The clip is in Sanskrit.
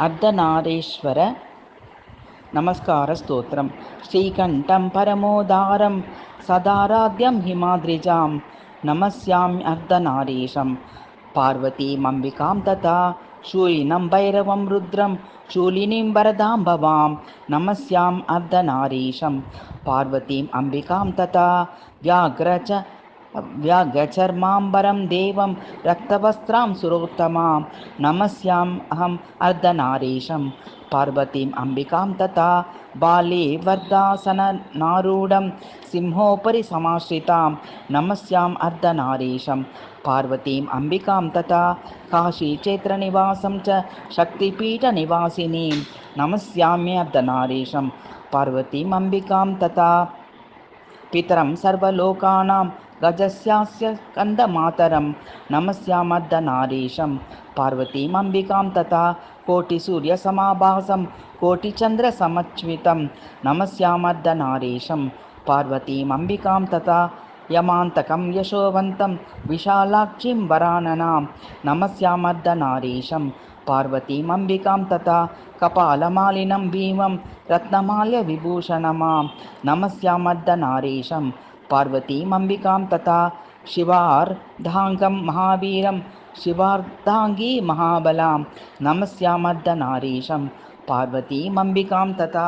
अर्धनारीश्वर नमस्कारस्तोत्रम्। श्रीकण्ठं परमोदारं सदाराध्यं हिमाद्रिजां नमस्यामि अर्धनारीशं पार्वतीमम्बिकां तथा शूलिनं भैरवं रुद्रं शूलिनीं वरदां नमस्याम् अर्धनारीशं पार्वतीम् अम्बिकां तथा व्याघ्रचर्माम्बरं देवं रक्तवस्त्रां सुरोत्तमां नमस्याम् अहम् अर्धनारीशं पार्वतीम् अम्बिकां तथा बाले वर्धासननारूढं सिंहोपरि समाश्रितां नमस्याम् अर्धनारीशं पार्वतीम् अम्बिकां तथा काशीक्षेत्रनिवासं च शक्तिपीठनिवासिनीं नमस्यामि अर्धनारीशं पार्वतीम् अम्बिकां तथा पितरं सर्वलोकानां गजस्यास्य स्कन्दमातरं नमस्यामर्धनारीशं पार्वतीम् अम्बिकां तथा कोटिसूर्यसमाभासं कोटिचन्द्रसमच्वितं नमस्यामर्धनारीशं पार्वतीम् अम्बिकां तथा यमान्तकं यशोवन्तं विशालाक्षीं वराननां नमस्यामर्धनारीशं पार्वतीम् अम्बिकां तथा कपालमालिनं भीमं रत्नमाल्यविभूषणमां नमस्यामर्धनारीशं पार्वतीम् अम्बिकां तथा शिवार्धाङ्गं महावीरं शिवार्धाङ्गी महाबलां नमस्यामर्धनारीशं पार्वतीम् अम्बिकां तथा